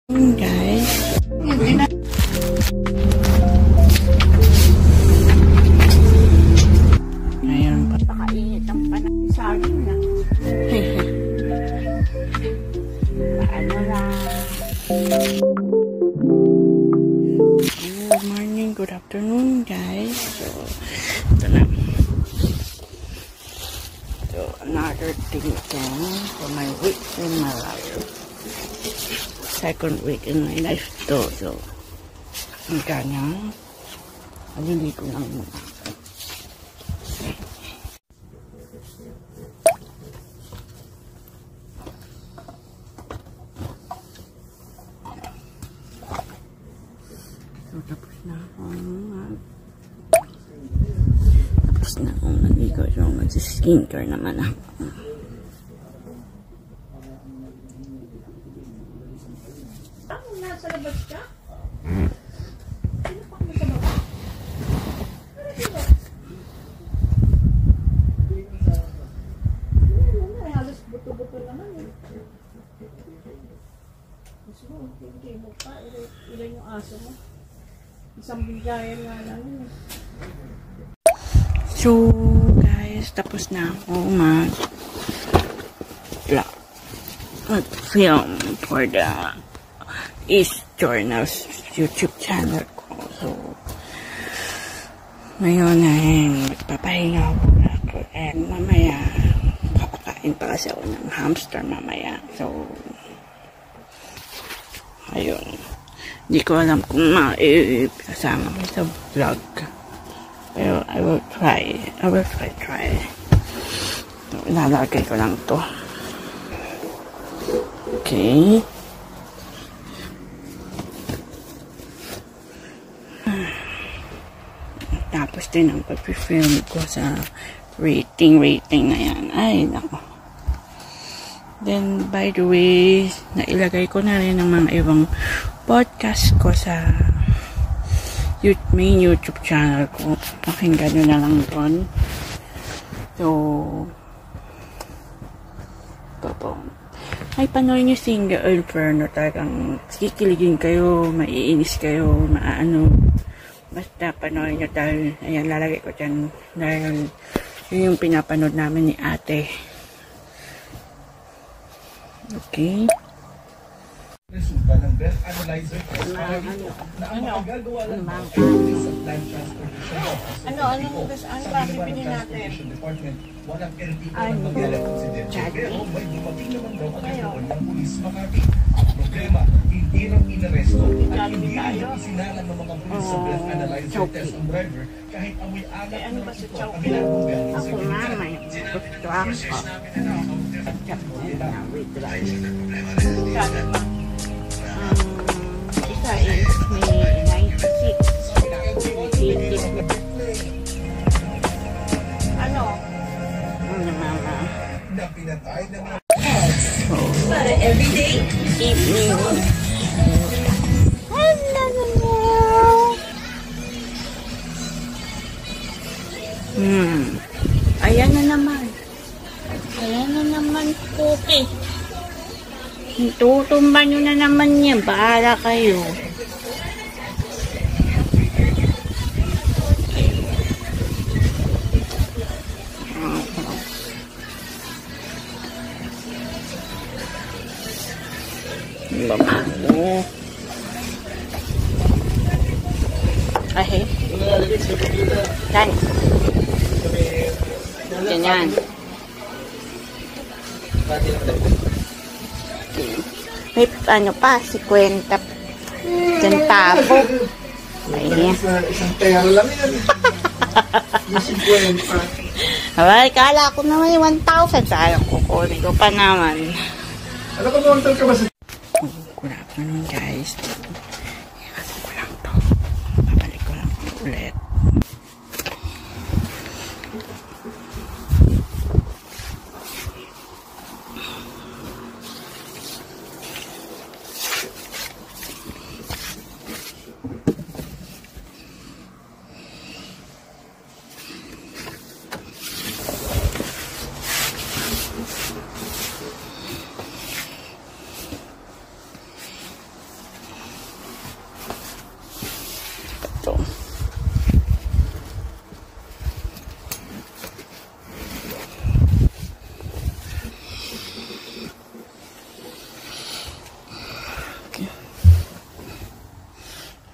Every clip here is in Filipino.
Guys, ngayon pa pakainit ang panasagin na. Paano lang. Good morning, good afternoon guys. So, ito na. So, another thing again for my week in my life. Second week in my life to. So, ang kanya, aliligo lang muna. So, tapos na akong naligo. So, mag-skincare naman ako. Nasa labas ka? Sino pa mo sa baba? Ay, halos buto-buto naman eh. Gusto mo, hindi mo pa. Ilan yung aso mo? Isang bigayan nga lang eh. So, guys, tapos na ako mag-film for the East Journals YouTube channel ko. So, ngayon ay magpapahinga ako and mamaya kakakain pa kasi ako ng hamster mamaya. So, ayun. Hindi ko alam kung kasama ko sa vlog. Pero I will try. So, ilalagay ko lang to. Okay. Tapos din ang pag-film ko sa rating na yan. Ay, nako. Then, by the way, nailagay ko na rin ang mga ibang podcast ko sa main YouTube channel ko. Pakinggan nyo na lang doon. So, ito. Ay, panoorin nyo Single Inferno. Talagang kikiligin kayo, maiinis kayo, maano. Basta panoorin nyo dahil, ayan, lalagay ko dyan dahil yun yung pinapanood namin ni ate. Okay. Resulta ng breath analyzer test na magagawa lang sa plant transportation office. Ano ba pipili natin? Walang ertipong magagalang konsidensya pero may dumating naman daw ang katawan ng pulis Makati. Problema, hindi raw inaresto at hindi rin isinalang ng mga pulis sa breath analyzer test ang driver kahit amoy alat na ito ang kanilang gobyerno sa seguridad. Gusto ako. Isa is may 96. Ano? Na pinatay ng mga Para everyday Evening. Ayan na naman. Cookie. Tutumba nyo na naman yan. Bahala kayo. Babago. Ahe. Dan. Ganyan. May ano pa, 50 centavo. Ayan. isang pera lang yan. Yung 50. Ay, kala ko naman yung 1,000. Sayang kukunin ko pa naman. Ano ka ba ka ba sa Good afternoon guys. Iwasan ko lang to. Babalik ko lang ulit. to.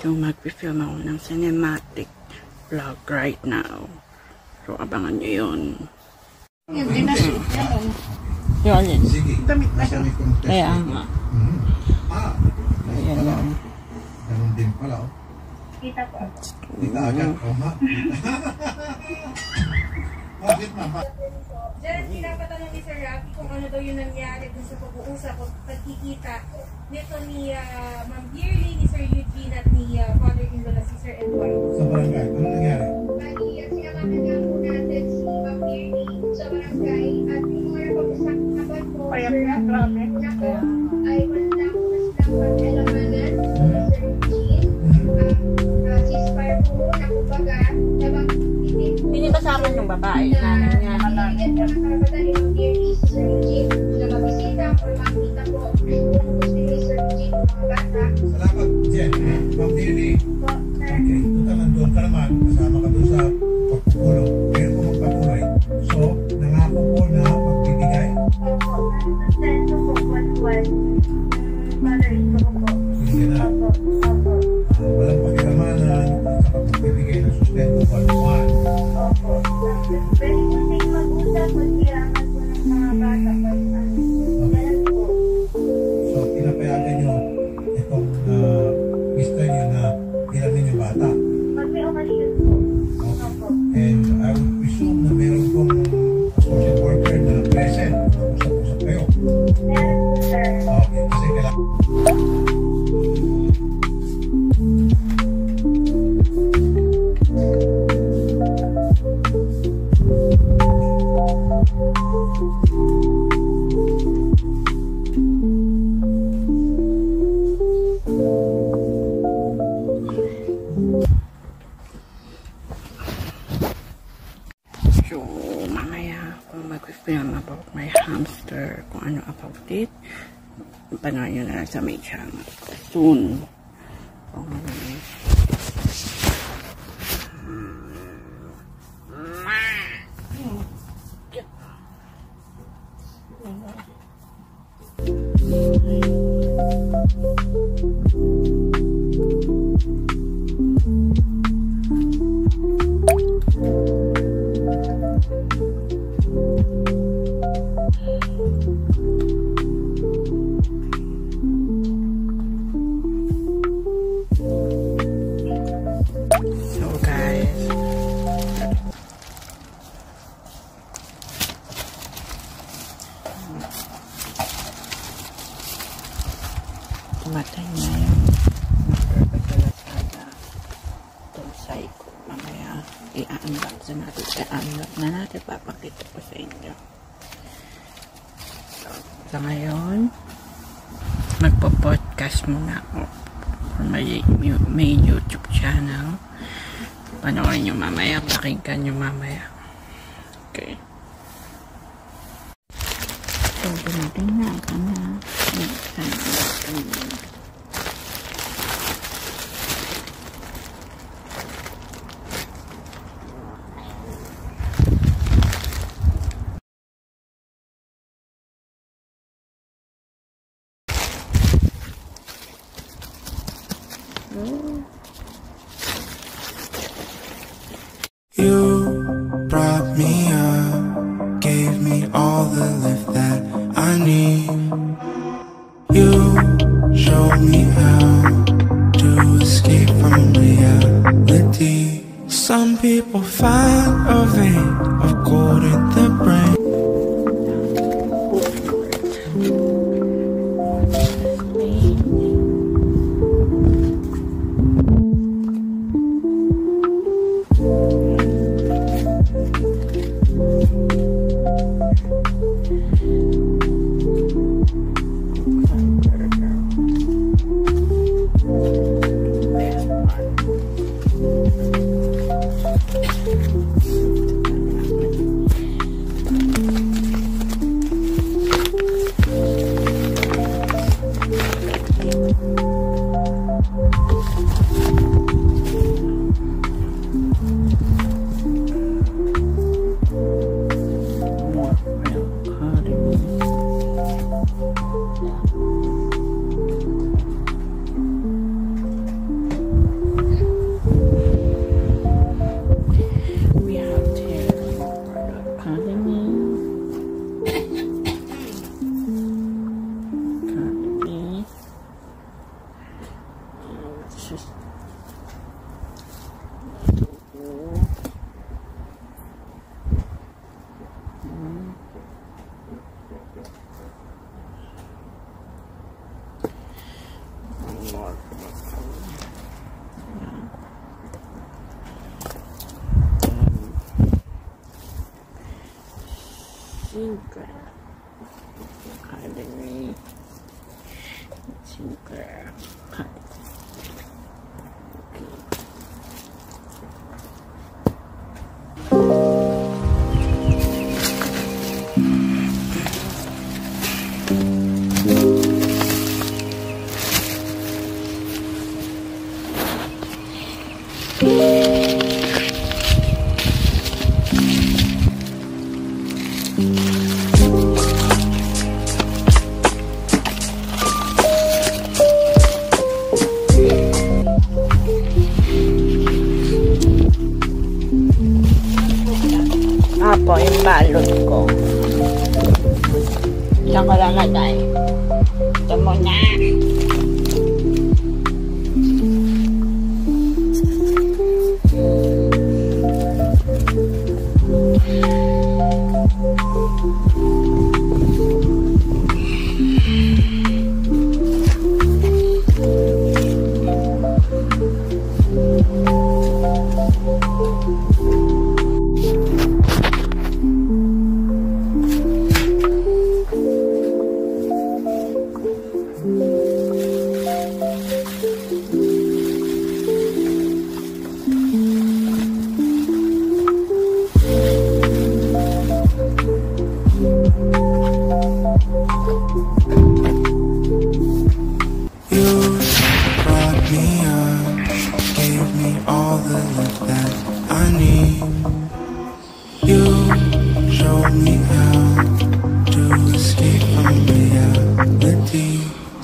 So, mag-film ako ng cinematic vlog right now. So, abangan nyo yun. Yung dinashoot yan. Yung alin? Damit na siya. Kaya nga. Ayan lang. Ganun din pala, oh. Kita po. Kita agad, oh, ma. Bakit, ma? Diyan, pinapatanong ni Sir Rafi kung ano daw yung nangyari dun sa pag-uusap o pagkikita nito ni Ma'am Dearly, ni Sir Eugene at ni father-in-law na si Sir Eduardo. Sa barangay, ano nangyari? Bali, sinamahan nga po natin si Ma'am Dearly sa barangay at yung mga pag-usapan po, Kaya Sir po, Rafi, na po ay wala po na silang pag-elamanan ni Sir Eugene. Ceasefire po na kumbaga, nabang Hindi kasama yung babae. Nanay niya. Binigyan po ng karapatan ni Ma'am Dearly si Sir Eugene na mabisita o makita po kung gusto ni Sir Eugene mga bata. Salamat, Jen. Ma'am Dearly. Po, Sir. Okay, ito nandun ka naman. Kasama ka doon sa pagpupulong. Pero kung magpatuloy. So, nangako po na magbibigay. Opo, sustento po, 1-1. Father-in-law ko po. Bibigyan na. Opo, opo. Walang pakilamanan. Saka magbibigay ng sustento 1-1. Opo. Pwede po tayong mag-usap, mag-iangat po ng mga bata. Ganun po. So, pinapayagan nyo itong mister nyo na ilan ninyo bata. Pag may okasyon po. Opo. And I would presume na meron pong social worker na present. Usap-usap kayo. Meron po, sir. Okay, kasi kailangan. So, mamaya kung mag-film about my hamster, kung ano about it, panoorin nyo na lang sa may channel. Soon. So guys, tumatay na yung magpapagalasada tonsay ko. Mamaya i-unlock na natin, papakita ko sa inyo. So, sa ngayon magpo-podcast muna ako. May YouTube channel. Panoorin nyo mamaya, pakinggan nyo mamaya. Okay. So, dumating na ito na. You brought me up, gave me all the lift that I need. You showed me how to escape from reality. Some people find a vein of gold in their brain. Sus. Sinker. Academy. Sinker. Apo, yung balot ko. Diyan ko lalagay. Ito muna.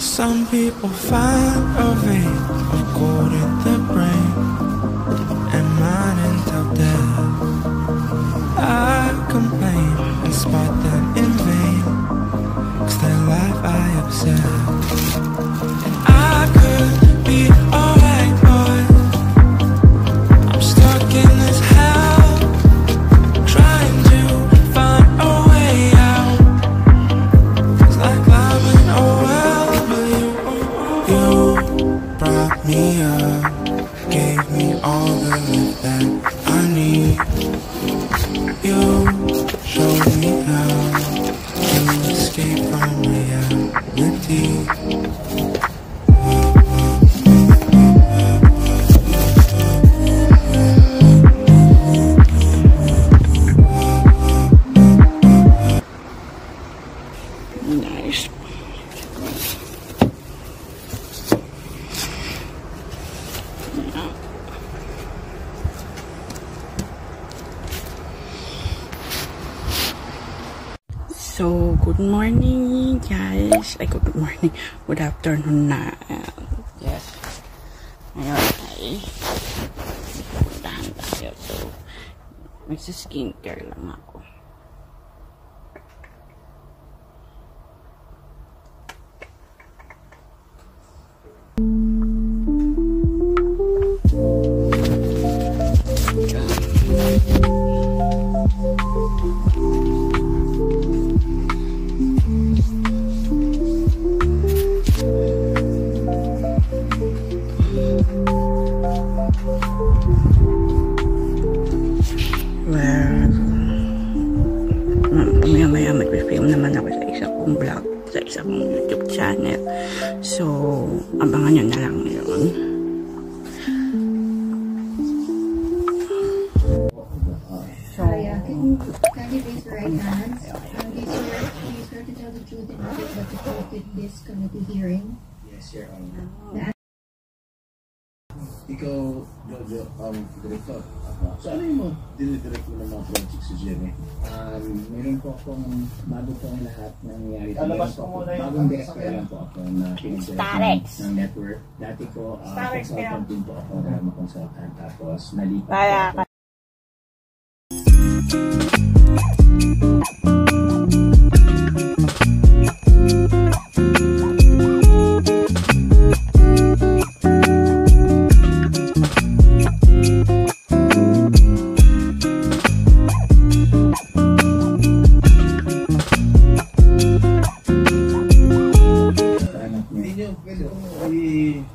Some people find a vein of gold in their brain and mine until death. I complain and spot them in vain, 'cause their life I observe. And I could be alright, but I'm stuck in this hell, trying to find a way out. It's like climbing a well, but you brought me up, gave me all the lift that I need. You showed me how to escape from reality. Nice. So, good morning guys. Ay, good morning. Good afternoon na. Yes. Ngayon ay puntahan tayo. So, magsa-skincare lang ako. Maya mag-film naman ako sa isa kong vlog, sa isa kong YouTube channel. So, abangan nyo na lang yun. So, Can you raise your right hand? Do you swear to tell the truth and nothing but the truth in this committee hearing? Yes, Your Honor. Ikaw, Jojo, Director, so ano yung mga dinidirect mo ng mga projects sa GMA? Meron po akong bago po ang lahat nangyayari. Bagong director lang po ako na pinag-direct ng network. Dati po, consultant din po ako, drama consultant. Tapos, nalipat po ako.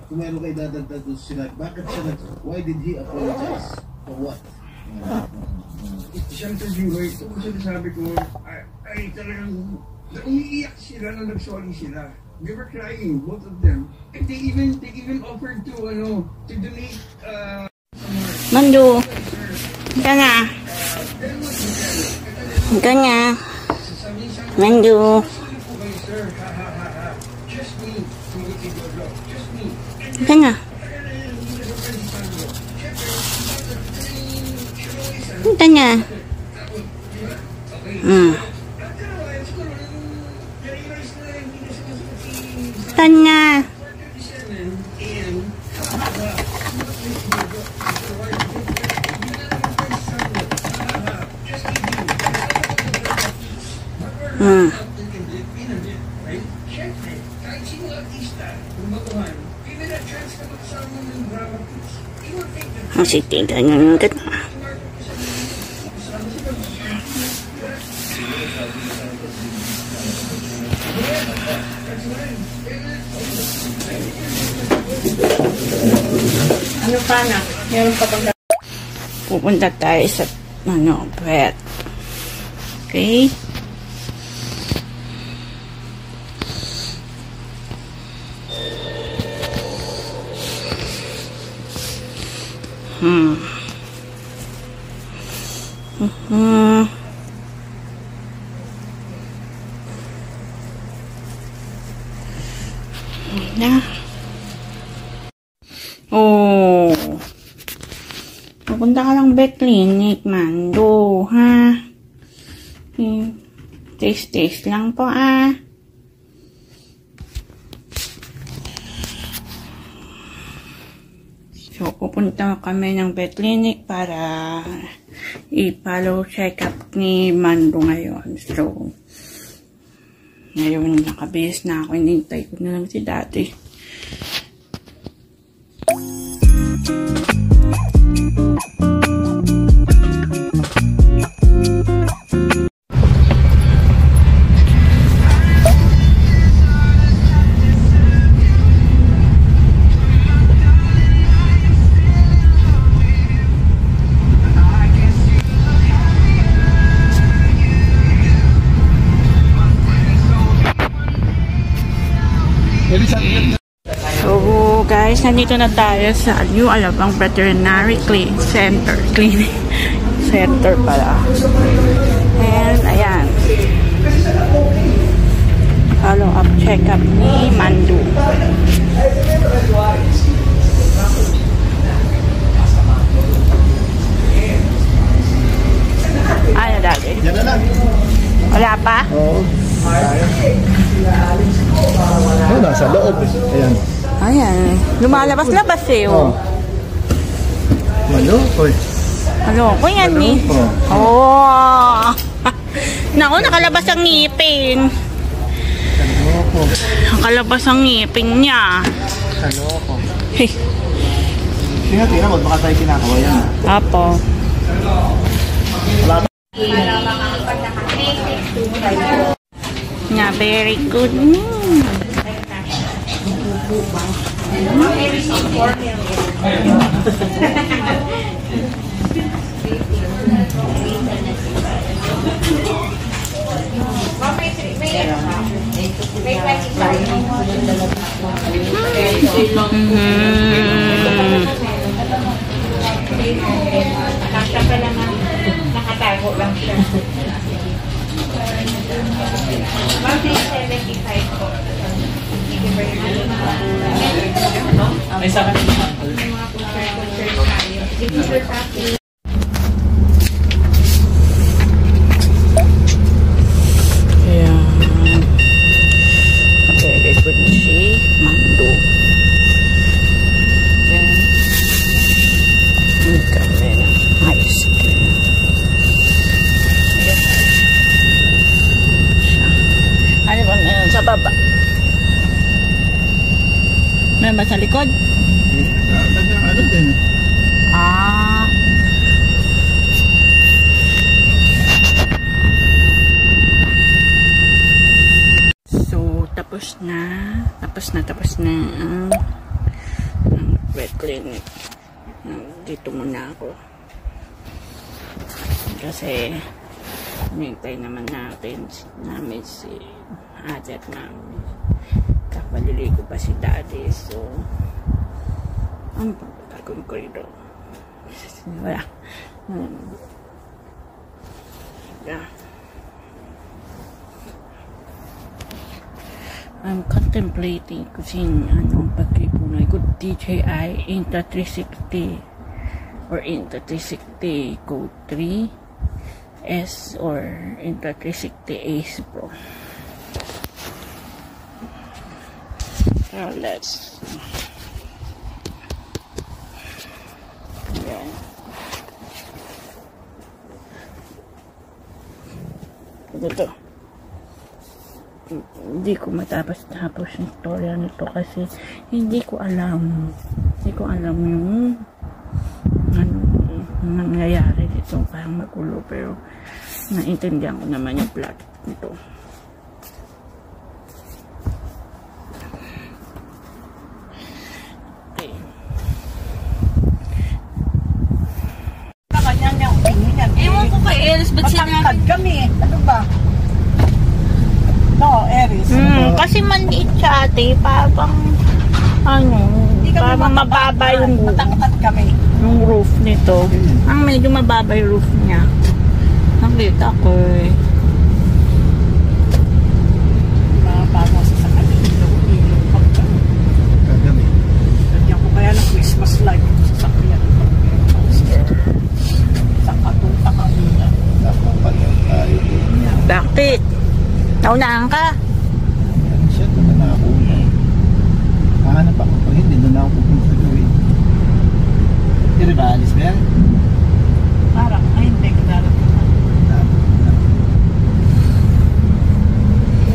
kung meron kayo dadagdag doon sila, bakit siya why did he apologize? For what? Siyempre, Jimboy, ito ko sinasabi ko, ay talagang umiiyak sila nang nag-sorry sila. They were crying, both of them. And they even offered to donate, Mandu. Ika nga. Ika nga. Mandu. Ika nga. Ika nga. Tanya. Masih tidak nyengat. Ano pa na? Meron pa bang Pupunta tayo sa pet. Okay? Na. Oh. Pupunta ka lang vet clinic, Mando, ha? Taste lang po, So, pupunta kami ng vet clinic para i-follow check-up ni Mando ngayon. So, ngayon nakabihis na ako. Inintay ko na lang si Daddy. So guys, nandito na tayo sa New Alabang Veterinary Center. Clinic Center pala. And ayan. Follow up check-up ni Mandu. Ano dati? Yan na lang. Wala pa? Oo. Oh, nasa loob eh. Ayan. Ayan. Lumalabas-labas eh. Oh. Ano? Oy. Ano? Kung yan eh. Oh. Naku, nakalabas ang ngipin. Nakalabas ang ngipin niya. Hey. Tingnan mo, baka tayo kinakawayan. Apo. Wala pa. Yeah, very good. Nakatago lang siya. 175 po. Ay, sa akin. Yeah. Very good si Mando. Then, kami ng ice cream. Ano ba meron sa baba? Meron ba sa likod? Ano din? Ah. So, tapos na ang vet clinic. Dito muna ako. Kasi hintay naman namin si ate at mami. Kapaliligo pa si daddy. So, ano pa gagawin ko rito? Wala. Yeah. I'm contemplating kung anong pagkipunay ko DJI Insta360 or Insta360 Go 3S or Insta360 Ace Pro. So let's ito. Hindi ko matapos-tapos yung storya nito kasi hindi ko alam yung nangyayari dito, parang magulo, pero naintindihan ko naman yung plot nito. Okay. Ewan ko kay Eris, ba't sinabi? Kami, ano ba? No, Eris. Kasi maliit siya ate, parang parang mababa yung matangkat kami. Yung roof nito. Ang medyo mababa yung roof niya. Nakita ko eh. Bago sa kanila. Kagami. Lagyan ko kaya ng Christmas light sa sakyan. Sa katuta kanina. Nakumpalan tayo. Bakit? Naunahan ka? Siya, doon na ako. Hanap ako pa hindi. Doon na ako pupunta gawin. Hindi ba alis ba yan? Parang, ay hindi ko darating.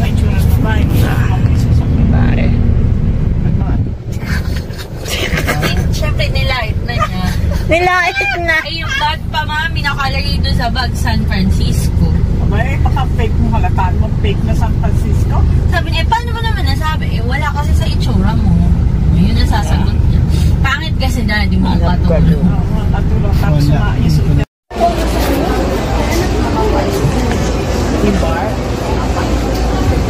Ay, tsura na ba? Pare. Siyempre, nilait na niya. Nilait na. Ay, yung bag pa, mami, nakalagay doon sa bag San Francisco. Abay, baka fake mo, halataan mo, fake na San Francisco. Sabi niya, paano mo naman nasabi? Wala kasi sa itsura mo. Yun ang sasagot niya. Pangit kasi daddy mo patulong. Patulong, tapos maisot niya.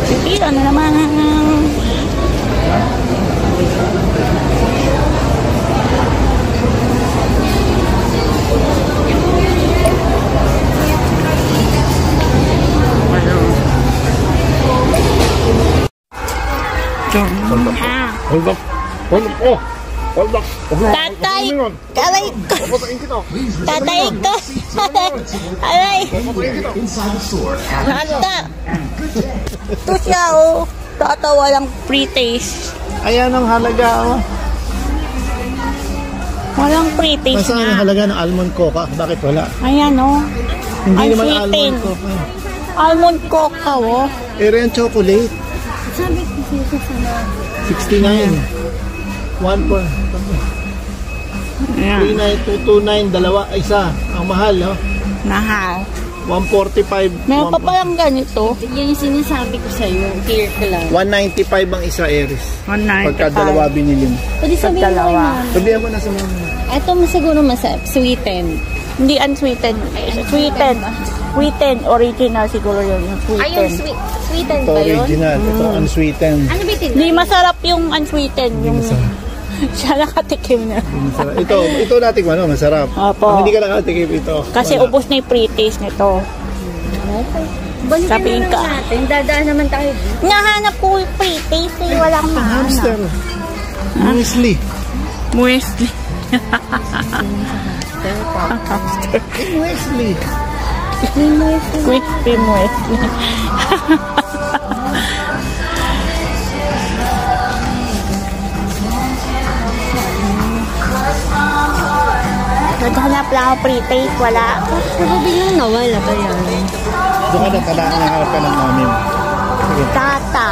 Pipila na naman. Hold up. Hold up. Oh. Hold up. Tatay! Aray ko! Tatay ko! Aray! Handa! Ito siya oh. Tatawa lang pre-taste. Ayan ang halaga oh. Walang pre-taste Nasaan ang na. halaga ng almond coca? Bakit wala? Ayan oh. Hindi naman Unsweetened. almond coca. Almond coca oh. Area chocolate. Sabi ko siya sa 69. 1 po. 39, 229, dalawa, isa. Ang mahal, no? Mahal. 145. Meron pa palang ganito. Yan yung sinasabi ko sa'yo. Clear ko lang. 195 ang isa, Eris. 195. Pagka dalawa binili mo. Pwede sabihin mo dalawa. na. Sabihan mo na sa mga. Ito siguro masarap. Sweetened. Hindi unsweetened. Sweetened. Sweetened. Original siguro yun. Yung Ay, sweetened. yung sweetened Ito ba yun? original. Ito unsweetened. Ano ba Hindi masarap yung unsweetened. Yung siya nakatikim na. Masarap. Ito natin ano, masarap. Opo. Kung hindi ka nakatikim ito. Kasi wala. ubos na yung pre-taste nito. Balikan Sabihin na ka. lang natin. Dadaan naman tayo. Nahanap ko yung pre-taste eh. Walang Hamster. mahanap. Muesli. Muesli. Muesli. Crispy muesli. Naghanap lang ako pre-taste. Wala. Pero biglang nawala pa yan. Doon ka na tala. Naharap ka ng mami mo. Sige. Tata.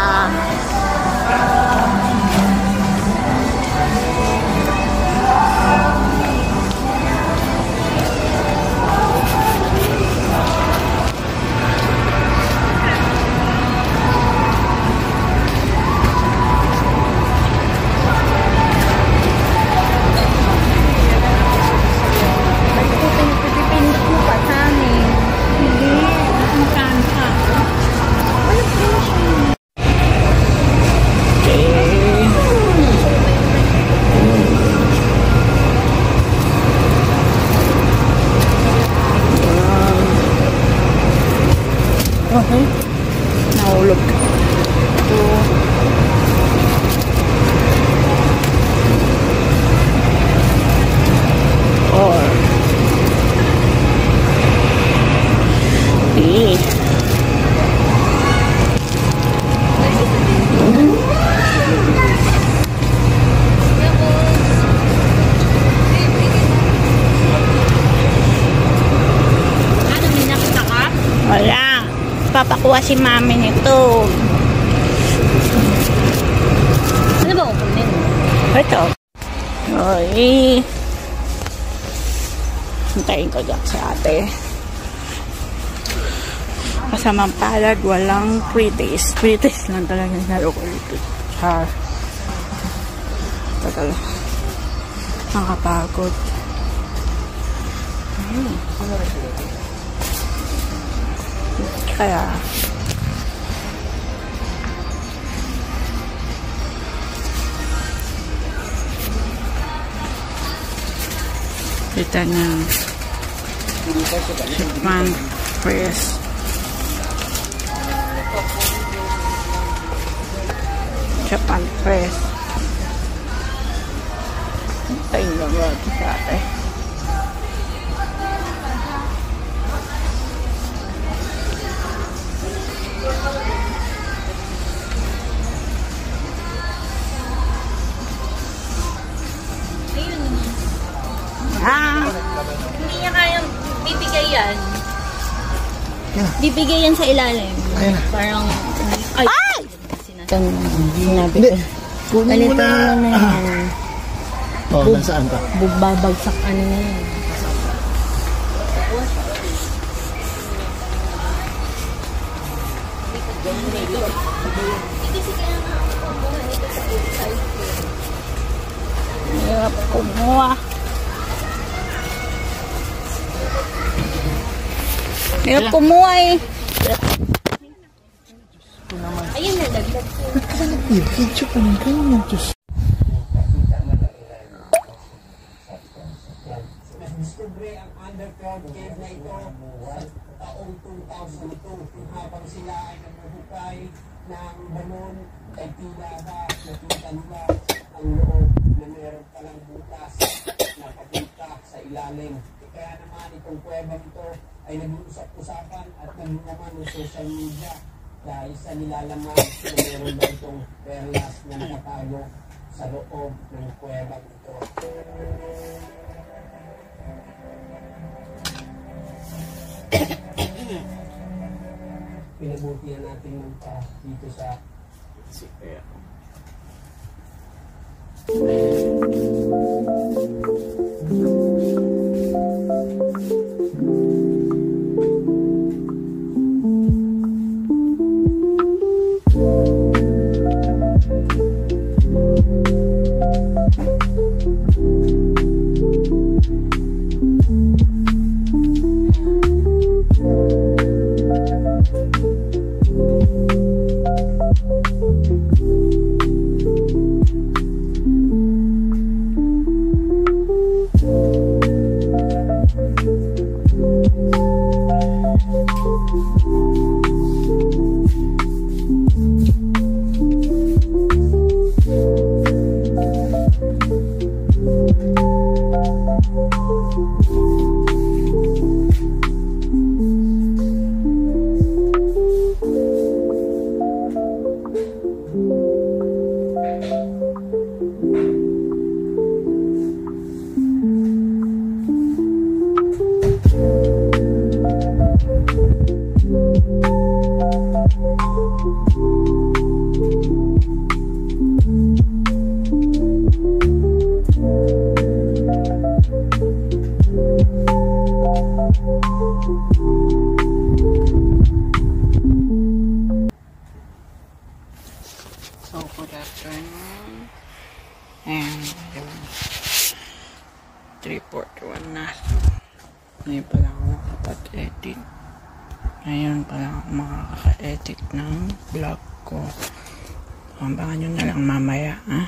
Natutuwa si mami nito. Ano ba kukunin? Ito. Oy. Hintayin ko dyan si ate. Kasamang palad, walang pre-taste. Pre-taste lang talaga yung laro ko dito. Char. Tagal. Nakapagod. Kaya kita niya Japan Press. Japan Press. Tayo lang natin sa atin. Hindi niya kayang bibigay yan. Bibigay yan sa ilalim. Parang, ay! Sinabi ko. Kunin mo na. Oh, nasaan ka? Babagsak ano na yan. Hirap kumuha. Hirap kumuha eh. Ayun na, dagdag ko. Video ka ng ganyan, Diyos. Discovery ang underground cave na ito sa taong 2002 habang sila ay nabuhukay ng balon ay tila ba nakita nila ang loob na meron palang butas na papunta sa ilalim. Kaya naman itong kuwebang ito ay nag-uusap-usapan at naglumaman ng social media dahil sa nilalaman na meron ba itong perlas na nakatago sa loob ng kuwebang ito. Pinabutihan natin ng dito sa Sikaya. So, good afternoon. And 3:41 na. Ngayon pa lang ako nakapag-edit. Ngayon pa lang ako makaka-edit ng vlog ko. Abangan nyo na lang mamaya, ha?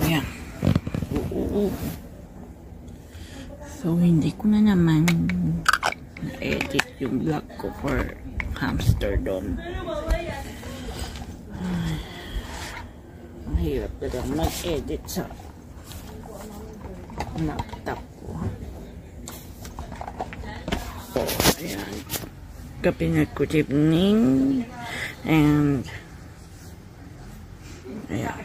Ayan. So, hindi ko na naman na-edit yung vlog ko for hamster doon. Mahirap na lang mag-edit sa laptop ko. So, ayan. Kapinet ko evening. And ayan.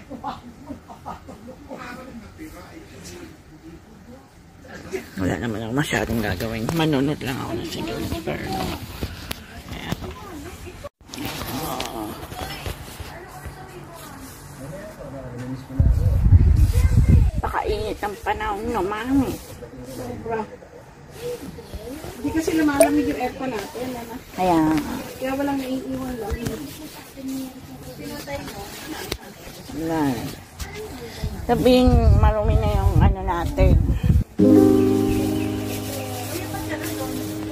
Wala naman ako masyadong gagawin. Manunod lang ako ng Single Inferno. Ayan. Pakainit ang panahon naman. Sobra. Hindi kasi lumalamig yung aircon natin. Ano? Kaya walang naiiwan lang. Wala. Sabing marumi na yung ano natin.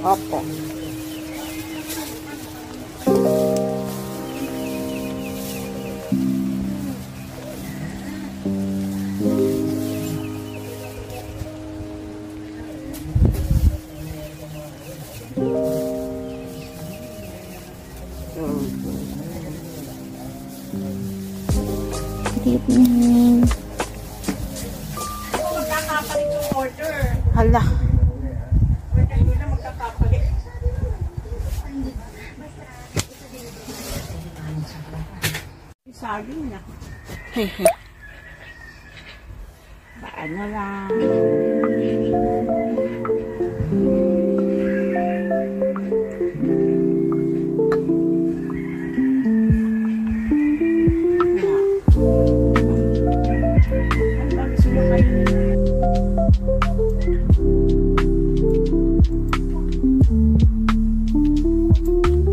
Opo. Good evening. Magkakapalit yung order. Hala. Hindi na magkakapalit. Saging na. Hehe. Paano lang.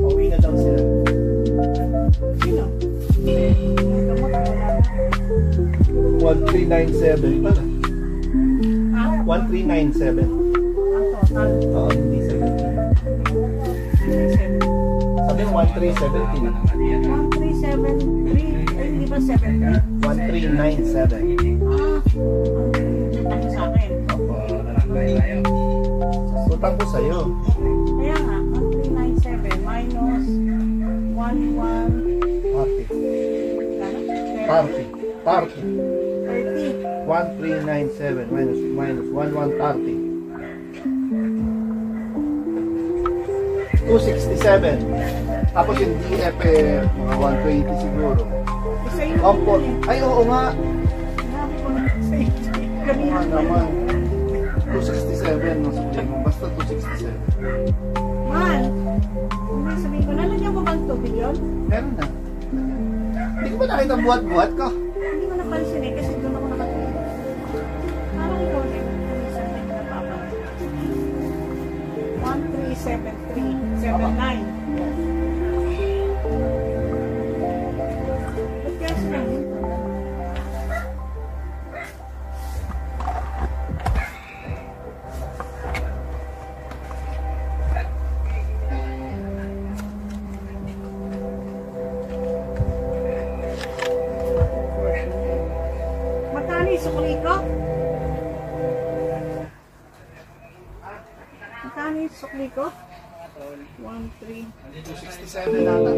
Pauwi na daw sila. Sino? 1397 pala. Ah? 1397. Ang total. Oo, hindi 17. Sabi mo 1317. 1373. Ay, hindi ba 73? 1397. Ang sa akin. Utang ko sa'yo. Kaya nga, 1397 minus 30. 30. 1397 minus 1130. 267. Tapos yung DF mga 120 siguro. Isa yun. Opo. Ay, oo nga. Sinabi ko na sa iyo. Kanina Naman. 267 no, sabihin mo. Basta 267. Man, hindi sabihin ko, nalagyan mo bang tubig yun? Meron na. Hindi ko ba nakita buhat-buhat ko? Hindi ko napansin eh, kasi doon ako nakatingin. Parang ikaw na yung minsan na napapansin. 137379. Ba't kaya sila yun? Magkano yung sukli ko? Magkano yung sukli ko? 1, 3. 267 nata.